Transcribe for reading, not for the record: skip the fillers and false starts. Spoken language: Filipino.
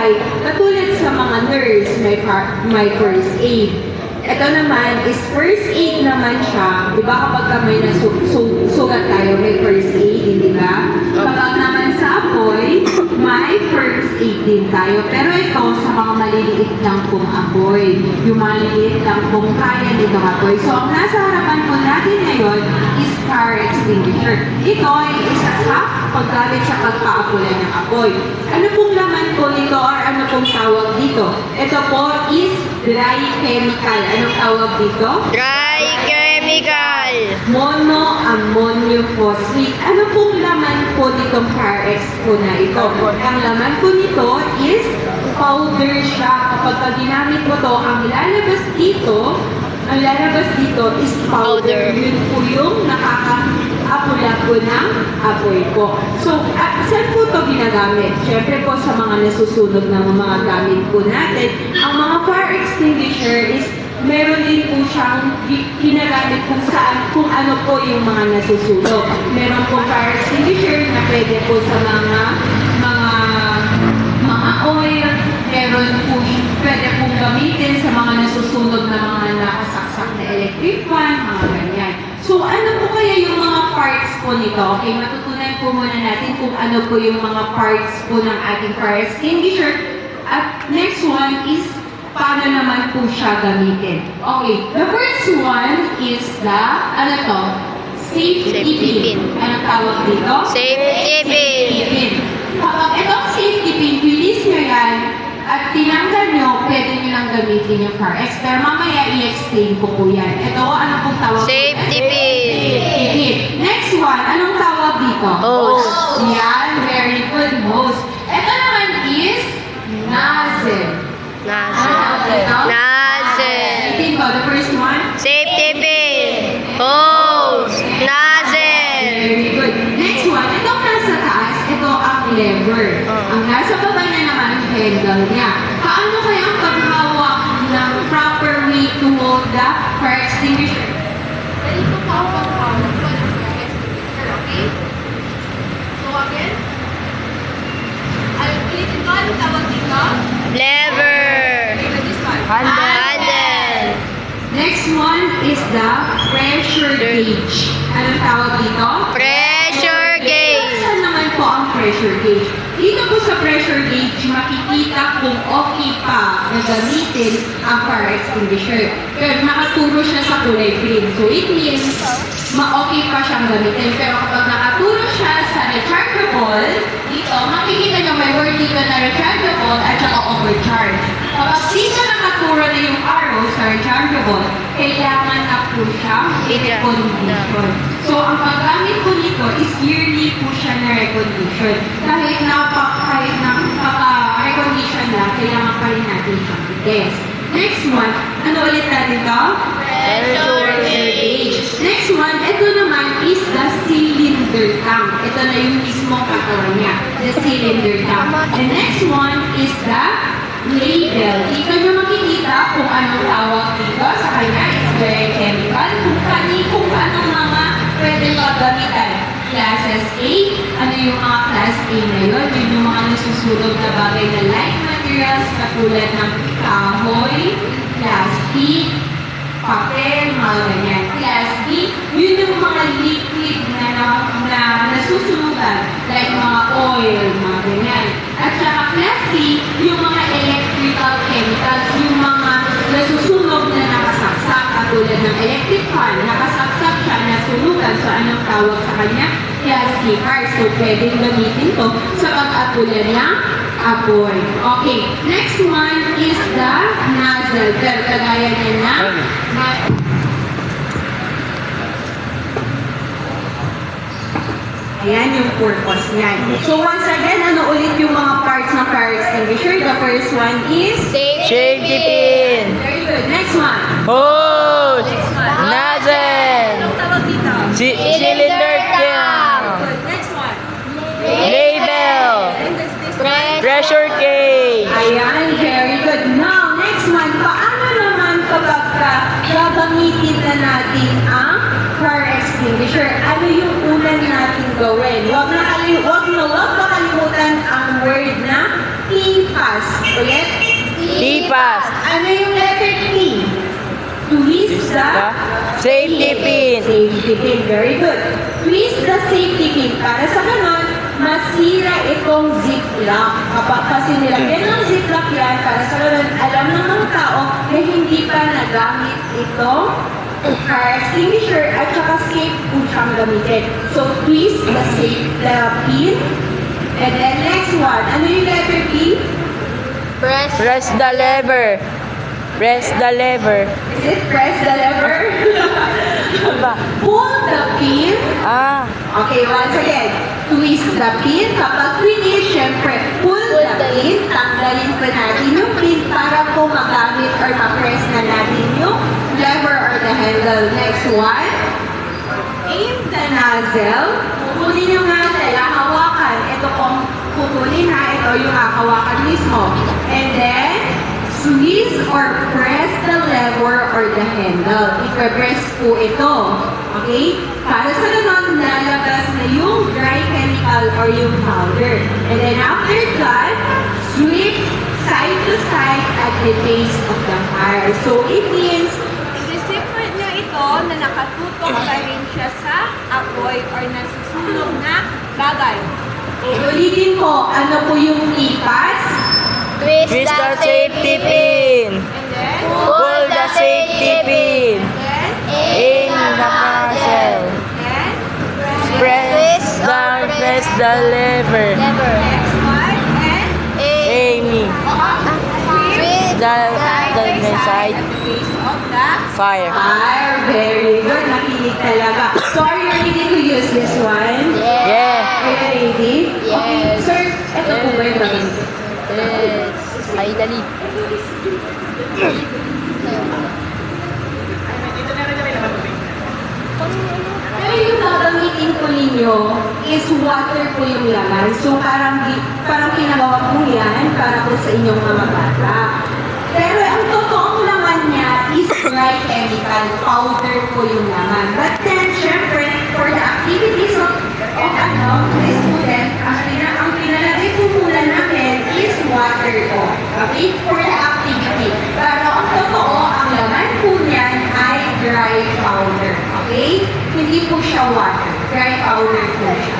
buhay. Katulad sa mga nurse, may first aid. Ito naman is first aid naman siya. Di ba kapag ka may sugat tayo, may first aid, hindi ba? Kapag naman sa apoy, may first aid din tayo. Pero ito sa mga maliliit lang pong apoy. Yung maliliit lang pong kaya nitong apoy. So ang nasa harapan po natin ngayon is fire extinguisher. Ito ay isa sa paggamit sa pagpaapulan ng apoy. Ano pong laman po nito or ano pong tawag dito? Ito po is dry chemical. Anong tawag dito? Dry chemical. Monoammonium phosphate. Ano pong laman po nitong fire ex po na ito? Ang laman po nito is powder siya. Kapag ginamit mo to, ang lalabas dito is powder. Yun po yung nakaka-apula po ng apoy po. So, saan po ito ginagamit? Siyempre po sa mga nasusunog ng mga gamit po natin. Ang mga fire extinguisher is meron din po siyang ginagamit kung saan, kung ano po yung mga nasusunog. Meron po fire extinguisher na pwede po sa mga oil, meron po pwede pong gamitin sa mga nasusunog na mga nakasaksak na electric fan, mga ganyan. So, ano po kaya yung mga parts po nito? Okay, matutunan po muna natin kung ano po yung mga parts po ng ating fire extinguisher. At next one is paano naman po siya gamitin. Okay, the first one is the, safety pin. Anong tawag dito? Safety pin. Kapag itong safety pin, release nyo yan at tinanggal nyo, pwede nyo lang gamitin yung fire ex. Pero mamaya i-explain ko po yan. Ito, ano pong tawag dito? Safety pin. Safety pin. Next one, anong tawag dito? Hose. Yan, very good, hose. Ito naman is nozzle. Nozzle. Itin ko, the first one? Safety pin. Hose. Nozzle. Very good. Next one, itong nasa taas, ito ang lever. Ang nasa baba na naman ang handle niya. Paano kaya ang paghawak ng proper way to hold the fire extinguisher? Ganito po ang paghawak ng fire extinguisher, okay? So again, ulitin ko, anong tawag dito? Lever. Handle. Next one is the pressure gauge. Anong tawag dito? Pressure gauge. Saan naman po ang pressure gauge? Dito po sa pressure gauge, makikita kung okay pa na gamitin ang fire extinguisher. Pero nakaturo siya sa kulay green. So it means, ma-okay pa siyang gamitin. Pero kapag nakaturo siya sa rechargeable, dito, makikita nyo may word dito na rechargeable at saka overcharge. Kapag dito nakaturo na yung arrow sa rechargeable, kailangan na po siyang i-recondition. So, ang paggamit po nito is yearly po siya na recondition. Kahit nakaka-recondition na, kailangan pa rin natin siyang i-test. Next one, ano ulit natin ito? Pressure gauge. Next one, ito naman is the cylinder tank. Ito na yung mismong katawan niya, the cylinder tank. The next one is the label. Dito nyo makikita kung anong tawag dito sa kanya. It's very chemical. Kung anong mga pwede paggamitan. Classes A, ano yung mga class A na yun? Yun yung mga nasusunog na bagay na light materials katulad ng kahoy, plastic, papel, mga ganyan. Class B, yun yung mga liquid na nasusunugan, like mga oil, mga ganyan. At saka class C, yung mga electrical chemicals, yung mga nasusunog na nakasaksak, katulad ng electric fan, nakasaksak siya, nasunugan. So, anong tawag sa kanya? Class C fire. So, pwedeng gamitin to sa pag-apula ng apoy. Okay, next one is the nozzle. Pero kagaya niya na ayan yung purpose niyan. So once again, ano ulit yung mga parts ng fire extinguisher? The first one is Safety pin. very good. Next one. Hose. Nozzle. Anong tawag dito? Cylinder tank. Good. Next one. Label. And this one. Pressure gauge. Ayan, very good. Now, next one. Paano naman kapag gagamitin na natin ang fire extinguisher? Ano yung unan natin gawin? Huwag makalimutan ang word na PFAS. Tipas. Ulit. Tipas. Ano yung letter T? Twist the Safety pin. safety pin. Very good. Twist the safety pin. Para sa ganon, masira itong ziplock. Kapag kasi nilagyan ng ziplock yan, para sa ganon, alam ng mga tao na hindi pa nagamit itong fire extinguisher at saka safe po siyang gamitin. So, twist the pin. And then next one, ano yung letter P? Press the lever. Press the lever. Is it press the lever? Aba. Pull the pin. Ah. Okay, once again. Twist the pin. Kapag finish, syempre, pull the pin. Tanggalin po natin yung pin para po magamit or ma-press na natin yung lever or the handle. Next one. Aim the nozzle. Kukunin yung nozzle. Hawakan. Ito kung kukunin ha. Ito yung hawakan mismo. And then, squeeze or press the lever or the handle. I-press po ito. Okay? Para sa ganon, lalabas na yung dry chemical or yung powder. And then after that, sweep side to side at the base of the fire. So it means, Isi-secret niya ito na nakatutok pa rin siya sa apoy or nasusunog na bagay. ulitin ko, ano po yung lipas? Twist the safety pin. And then, Pull the safety pin. then, In the nozzle. then, Press the lever. next one, and Aiming. sweep The side by side side at the base of the fire. Fire, very good. Nakinig talaga. So are you ready to use this one? Yeah. Are you ready? Okay, Yes. sir, ito po ba yung gagawin? Yes. Ay, dali. Pero yung gagamitin po ninyo is water po yung laman. So parang pinagawa po yan para po sa inyong mga bata. Pero ang totoong laman niya is dry chemical powder po yung laman. But then, syempre, for the activities of the student, ang pinalagay po muna namin is water po. Okay? For the activity. Pero ang totoo, ang laman po niyan ay dry powder. Okay? Hindi po siya water. Dry powder po siya.